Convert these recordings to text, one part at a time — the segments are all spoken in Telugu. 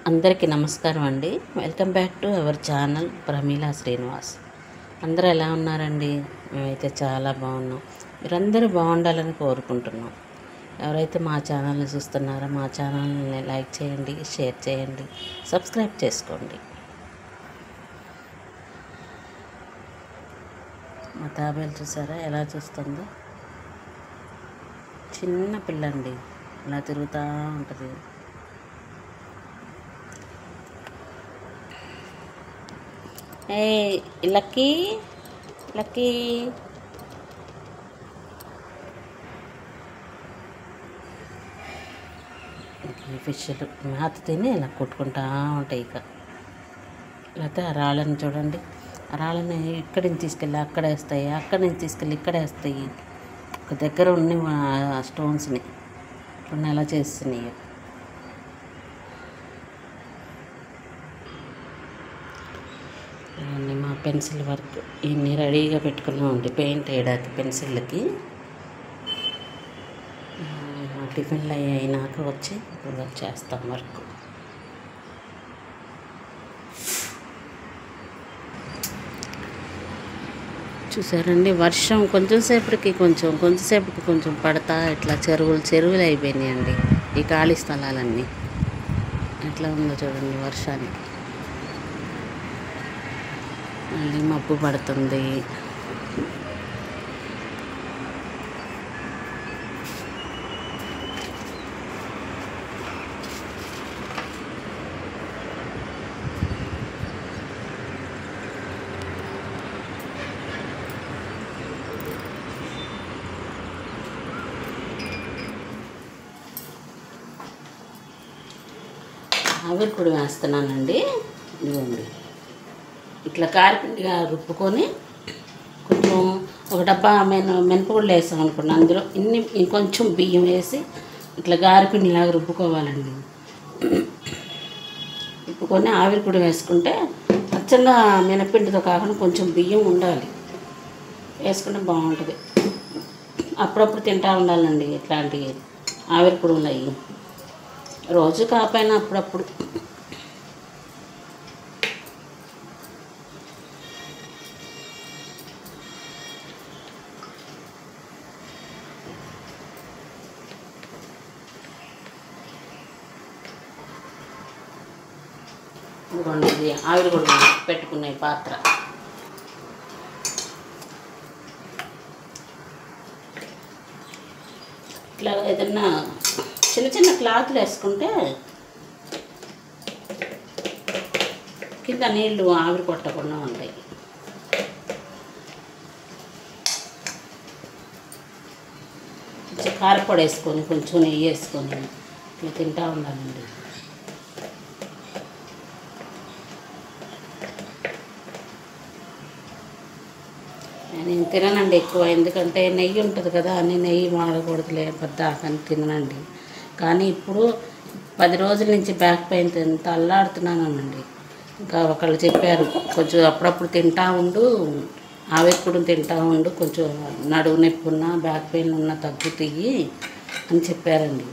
అందరికీ నమస్కారం అండి. Welcome back to our channel Pramila Srinivas. అందరూ ఎలా ఉన్నారండి? మేమైతే చాలా బాగున్నాం. మీరందరూ బాగుండాలని కోరుకుంటున్నాం. ఎవరైతే మా ఛానల్ని చూస్తున్నారో మా ఛానల్ని లైక్ చేయండి, షేర్ చేయండి, సబ్స్క్రైబ్ చేసుకోండి. మా తాబేలు చూసారా ఎలా చూస్తుందో? చిన్న పిల్లండి, ఇలా తిరుగుతూ ఉంటుంది. ఏ లక్కీ లక్కీ ఫిష్లు మేత తిని ఇలా కొట్టుకుంటా ఉంటాయి. లేకపోతే ఆ రాళ్ళని చూడండి, ఆ రాళ్ళని ఇక్కడి నుంచి తీసుకెళ్ళి అక్కడ వేస్తాయి, అక్కడి నుంచి తీసుకెళ్ళి ఇక్కడ వేస్తాయి. ఒక దగ్గర ఉన్న స్టోన్స్ని కొన్ని ఎలా చేస్తున్నాయి. మా పెన్సిల్ వర్క్ ఇన్ని రెడీగా పెట్టుకున్నామండి పెయింట్ వేయడానికి పెన్సిళ్ళకి. టిఫిన్లు అయినాక వచ్చి ఇప్పుడు చేస్తాం వర్క్. చూసారండి, వర్షం కొంచెంసేపటికి కొంచెం పడతా ఇట్లా చెరువులు అయిపోయినాయండి. ఈ ఖాళీ స్థలాలన్నీ ఎట్లా ఉందో చూడండి వర్షానికి. మళ్ళీ మబ్బు పడుతుంది. ఆవిరిపొడి వేస్తున్నానండి. ఇదిగోండి, ఇట్లా కారపిండిగా రుబ్బుకొని కొంచెం ఒక డబ్బా మినపగుళ్ళు వేసాం అనుకోండి, అందులో ఇంకొంచెం బియ్యం వేసి ఇట్లా గారెపిండిలాగా రుబ్బుకోవాలండి. రుబ్బుకొని ఆవిరిపొడి వేసుకుంటే అచ్చంగా మినపిండితో కాకుండా కొంచెం బియ్యం ఉండాలి, వేసుకుంటే బాగుంటుంది. అప్పుడప్పుడు తింటూ ఉండాలండి ఇట్లాంటి ఆవిరిపొడులు. అవి రోజు కాకపోయినా అప్పుడప్పుడు. ఇదిగోండి, ఇది ఆవిరి కూడా పెట్టుకునే పాత్ర. ఇట్లా ఏదన్నా చిన్న చిన్న క్లాత్లు వేసుకుంటే కింద నీళ్ళు ఆవిరి కొట్టకుండా ఉంటాయి. కొంచెం కారపొడి వేసుకొని కొంచెం నెయ్యి వేసుకొని ఇట్లా తింటూ ఉండాలండి. నేను తిననండి ఎక్కువ, ఎందుకంటే నెయ్యి ఉంటుంది కదా అని నెయ్యి వాడకూడదులే పెద్ద అని తిననండి. కానీ ఇప్పుడు 10 రోజుల నుంచి బ్యాక్ పెయిన్ ఎంత అల్లాడుతున్నానండి. ఇంకా ఒకళ్ళు చెప్పారు కొంచెం అప్పుడప్పుడు తింటా ఉండు, ఆవిరిపొడి తింటా ఉండు, కొంచెం నడువు నొప్పి ఉన్నా బ్యాక్ పెయిన్ ఉన్నా తగ్గుతాయి అని చెప్పారండి.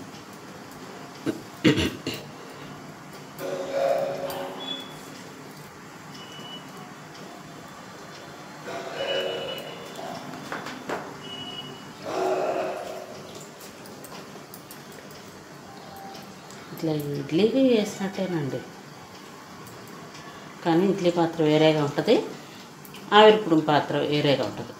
ఇట్లా ఇడ్లీకి వేసినట్టేనండి, కానీ ఇడ్లీ పాత్ర వేరేగా ఉంటుంది, ఆవిరిపొడి పాత్ర వేరేగా ఉంటుంది.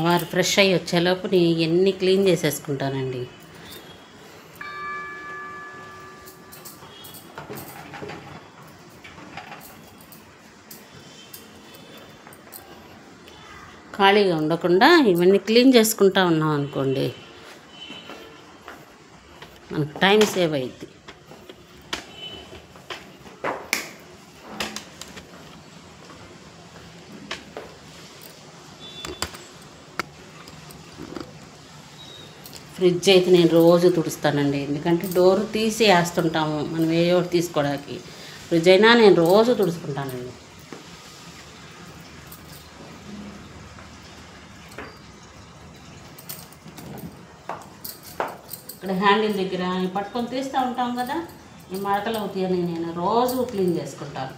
వారు ఫ్రెష్ అయ్యి వచ్చేలోపు నేను ఇవన్నీ క్లీన్ చేసేసుకుంటానండి. ఖాళీగా ఉండకుండా ఇవన్నీ క్లీన్ చేసుకుంటా ఉన్నాం అనుకోండి, మనకు టైం సేవ్ అయ్యిద్ది. ఫ్రిడ్జ్ అయితే నేను రోజు తుడుస్తానండి, ఎందుకంటే డోర్ తీసి వేస్తుంటాము మనం ఏ ఒకటి తీసుకోవడానికి. ఫ్రిడ్జ్ అయినా నేను రోజు తుడుచుకుంటానండి. ఇక్కడ హ్యాండిల్ దగ్గర పట్టుకొని తీస్తూ ఉంటాం కదా, ఈ మరకలు అవుతాయని నేను రోజు క్లీన్ చేసుకుంటాను.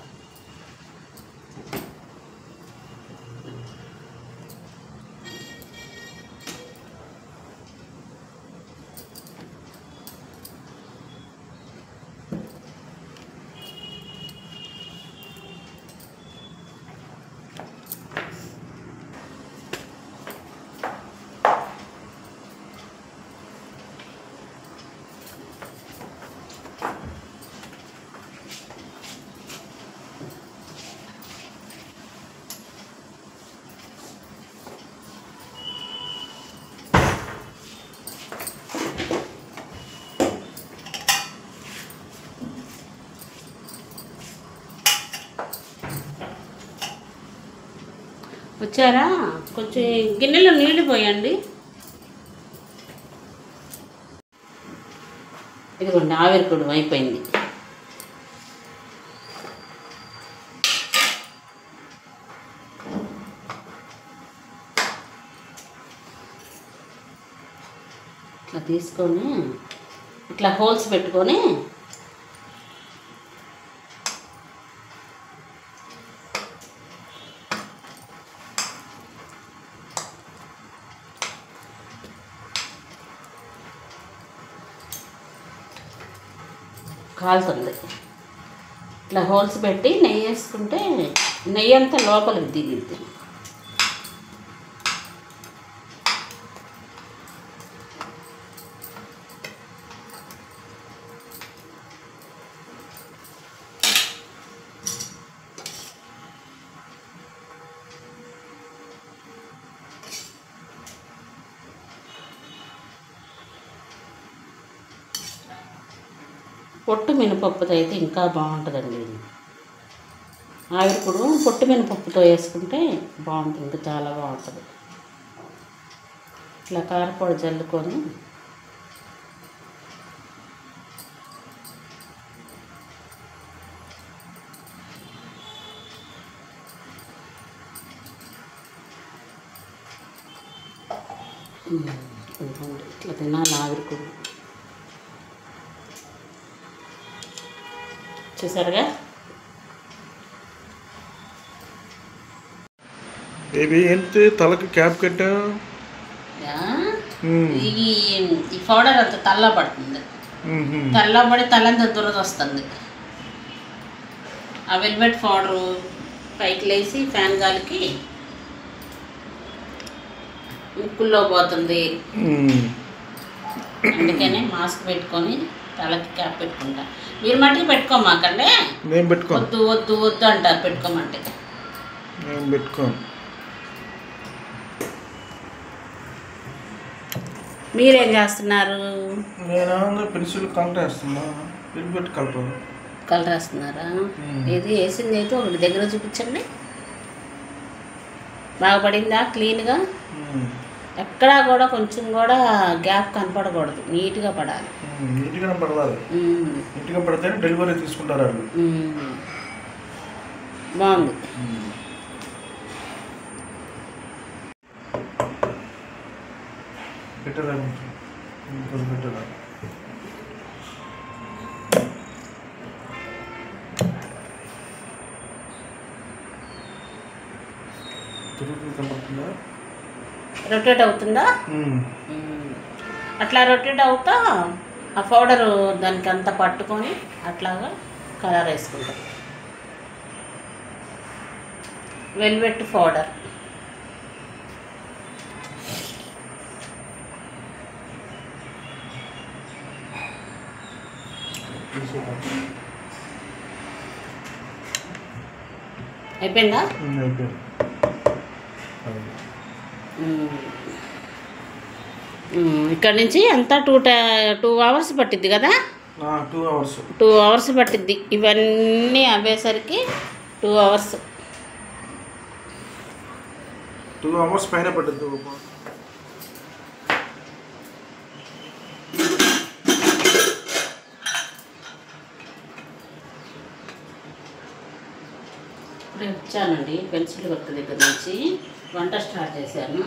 వచ్చారా? కొంచెం గిన్నెలో నీళ్ళు పోయండి. ఇదిగోండి ఆవిరికుడు అయిపోయింది. ఇట్లా తీసుకొని ఇట్లా హోల్స్ పెట్టుకొని కాలుతుంది. ఇట్లా హోల్స్ పెట్టి నెయ్యి వేసుకుంటే నెయ్యి అంతా లోపలికి దిగిద్ది. పొట్టు మినపప్పుతో అయితే ఇంకా బాగుంటుందండి. ఆవిరికుడు పొట్టు మినపప్పుతో వేసుకుంటే బాగుంటుంది, ఇంకా చాలా బాగుంటుంది. ఇట్లా కారపొడి జల్లుకొని ఇట్లా తినాలి ఆవిరికుడు. చూసారుగా? ఏంటి తలకి క్యాప్ కట్టా? ఈ పౌడర్ అంత తల్లబడుతుంది, తల్లబడి తలంత దురద వస్తుంది. ఆ వెల్వెట్ పౌడరు పైకి లేసి ఫ్యాన్ గాలికి ముక్కుల్లో పోతుంది. అందుకనే మాస్క్ పెట్టుకొని తలకి క్యాప్ పెట్టుకుంటా. మీరు మట్టికి పెట్టుకోమాకండి. నేను పెట్టుకో వద్దు వద్దు వద్దు అంటారు పెట్టుకోమంటే. నేను పెట్టుకోను. మీరేం చేస్తున్నారు? నేను పెన్సిల్ కలర్ వేస్తున్నా. పెట్టి కలర్ వేస్తున్నారా? ఇది వేసింది అయితే ఒకటి దగ్గర చూపించండి. బాగా పడిందా? క్లీన్గా ఎక్కడా కూడా కొంచెం కూడా గ్యాప్ కనపడకూడదు, నీట్గా పడాలి. నీట్గా పడాలి. నీట్గా పడితే డెలివరీ తీసుకుంటారు వాళ్ళు. బాగుంది. పెట్టరా పెట్టరా. రొటేట్ అవుతుందా? అట్లా రొటేట్ అవుతా ఆ పౌడరు దానికి అంతా పట్టుకొని అట్లాగా కలర్ వేసుకుంటాం. వెల్వెట్ పౌడర్ అయిపోయిందా? అయిపోయింది. ఇక్కడ నుంచి ఎంత 2 అవర్స్ పట్టిద్ది కదా? 2 అవర్స్. 2 అవర్స్ పట్టిద్ది. ఇవన్నీ అవ్వేసరికి 2 అవర్స్. 2 అవర్స్ పైన పట్టిద్ది. ఇప్పుడు వచ్చానండి పెన్సిల్ వర్క్ దగ్గర నుంచి వంట స్టార్ట్ చేశాను.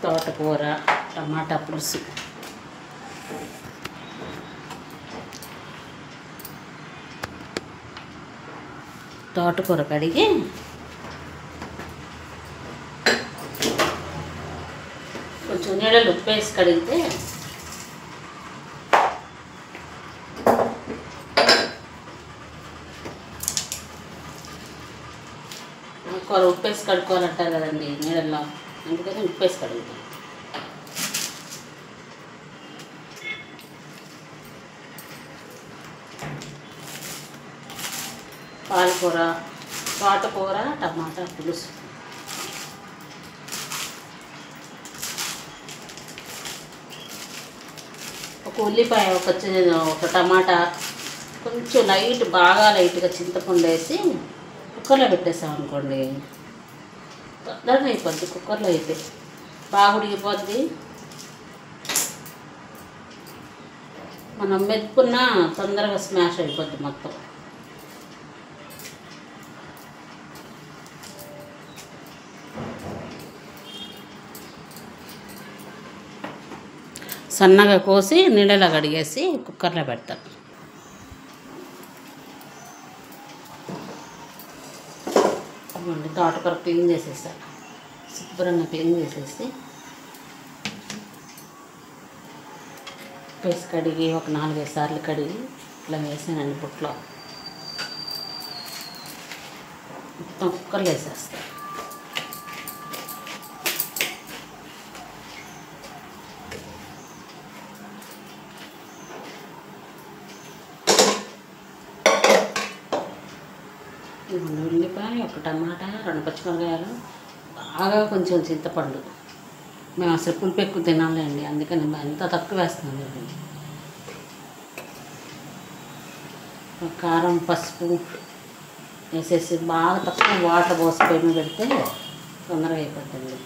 తోటకూర, టమాటా పులుసు. తోటకూర కడిగి కొంచెం నీళ్ళలో ఉప్పు వేసి కడిగితే కూర ఉప్పు వేసి కడుక్కోవాలంటారు కదండి నీళ్ళల్లో, అందుకని ఉప్పు వేసి కడుగుతాం. పాలకూర, తోటకూర, టమాటా పులుసు. ఒక ఉల్లిపాయ, ఒక టమాటా, కొంచెం బాగా లైట్గా చింతపండు వేసి కుక్కర్లో పెట్టేసాం అనుకోండి, తొందరగా అయిపోద్ది. కుక్కర్లో అయితే బాగా ఉడికిపోద్ది. మనం మెతుకున్నా తొందరగా స్మాష్ అయిపోద్ది మొత్తం. సన్నగా కోసి నీళ్ళలో కడిగేసి కుక్కర్లో పెడతాను. తోటకూర క్లీన్ చేసేసాను, శుభ్రంగా క్లీన్ చేసేసి వేసి కడిగి ఒక 4-5 సార్లు కడిగి ఇట్లా వేసానండి పుట్లో. మొత్తం కుక్కర్లో వేసేస్తాను. ఉల్లిపాయ, ఒక టమాటా, 2 పచ్చిమిరపకాయలు, బాగా కొంచెం చింతపండు. మేము అసలు పులుపు ఎక్కువ తినాలండి, అందుకని ఎంత తక్కువ వేస్తున్నాను. కారం, పసుపు వేసేసి బాగా తక్కువ వాటర్ పోసి పొయ్యి పెడితే తొందరగా అయిపోతుంది.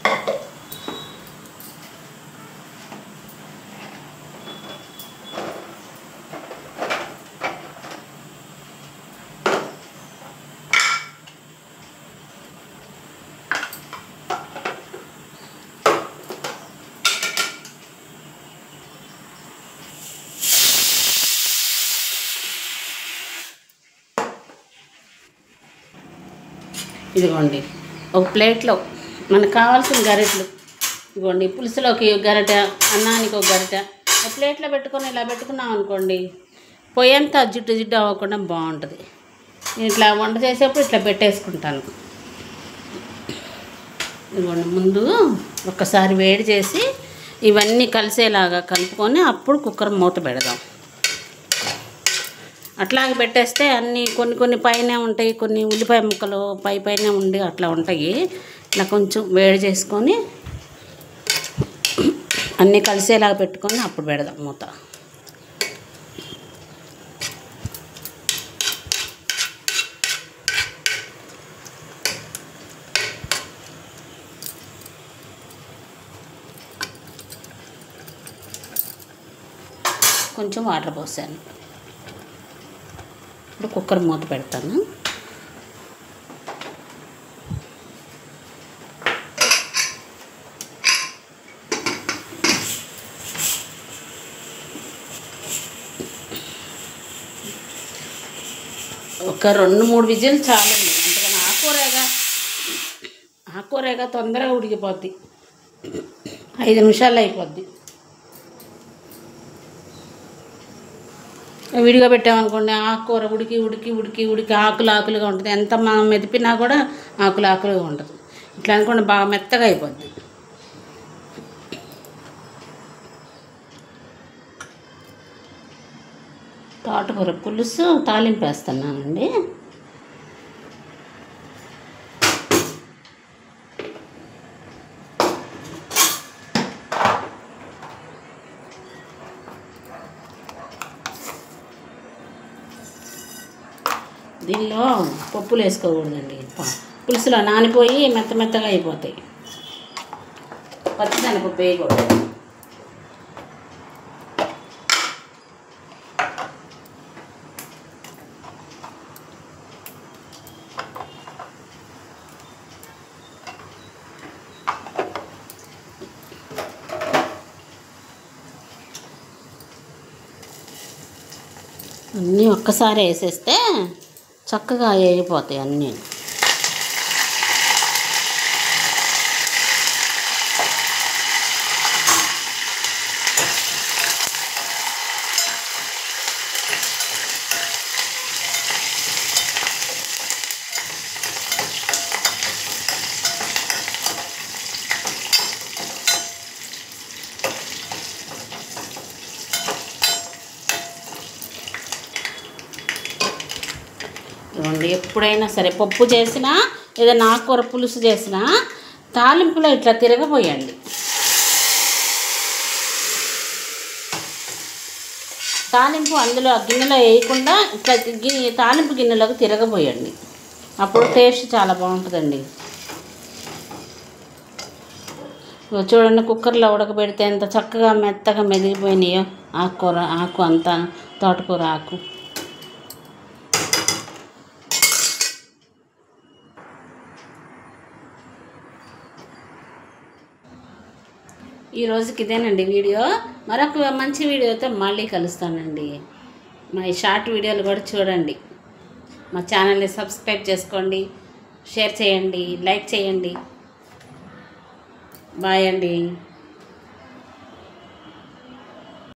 ఇదిగోండి ఒక ప్లేట్లో మనకు కావాల్సిన గరిటెలు. ఇదిగోండి పులుసులోకి ఒక గరిటె, అన్నానికి ఒక గరిటె. ఒక ప్లేట్లో పెట్టుకొని ఇలా పెట్టుకున్నాం అనుకోండి, పొయ్యి అంతా జిడ్డు జిడ్డు అవ్వకుండా బాగుంటుంది. నేను ఇట్లా వంట చేసేప్పుడు ఇట్లా పెట్టేసుకుంటాను. ఇదిగోండి ముందు ఒక్కసారి వేడి చేసి ఇవన్నీ కలిసేలాగా కలుపుకొని అప్పుడు కుక్కర్ మూత పెడదాం. అట్లాగే పెట్టేస్తే అన్నీ కొన్ని పైన ఉంటాయి, కొన్ని ఉల్లిపాయ ముక్కలు పైన ఉండి అట్లా ఉంటాయి. ఇట్లా కొంచెం వేడి చేసుకొని అన్నీ కలిసేలాగా పెట్టుకొని అప్పుడు పెడదాం మూత. కొంచెం వాటర్ పోసాను. ఇప్పుడు కుక్కర్ మూత పెడతాను. ఒక 2-3 విజిల్ చాలండి, అంతకన్నా ఆకుకూరగా తొందరగా ఉడికిపోద్ది. 5 నిమిషాల్లో అయిపోద్ది. విడిగా పెట్టామనుకోండి ఆకుకూర ఉడికి ఉడికి ఉడికి ఉడికి ఆకులు ఆకులుగా ఉంటుంది. ఎంత మనం మెదిపినా కూడా ఆకులు ఆకులుగా ఉంటుంది. ఇట్లా అనుకోండి బాగా మెత్తగా అయిపోద్ది. తోటకూర పులుసు తాలింపు వేస్తున్నానండి. దీనిలో పప్పులు వేసుకోకూడదండి. పులుసులో నానిపోయి మెత్త మెత్తగా అయిపోతాయి. పచ్చిశనగపప్పు వేయకూడదు. అన్నీ ఒక్కసారి వేసేస్తే చక్కగా వేగిపోతాయి అన్నీ. ఎప్పుడైనా సరే పప్పు చేసినా ఏదైనా ఆకుకూర పులుసు చేసినా తాలింపులో ఇట్లా తిరగబోయండి. తాలింపు అందులో గిన్నెలో వేయకుండా ఇట్లా తాలింపు గిన్నెలోకి తిరగబోయండి. అప్పుడు టేస్ట్ చాలా బాగుంటుందండి. చూడండి కుక్కర్లో ఉడకబెడితే ఎంత చక్కగా మెత్తగా మెదిగిపోయినాయో ఆకుకూర ఆకు అంతా, తోటకూర ఆకు. ఈ రోజుకి ఇదేనండి వీడియో. మరొక మంచి వీడియోతో మళ్ళీ కలుస్తానండి. మా ఈ షార్ట్ వీడియోలు కూడా చూడండి. మా ఛానల్ని సబ్స్క్రైబ్ చేసుకోండి, షేర్ చేయండి, లైక్ చేయండి. బాయ్ అండి.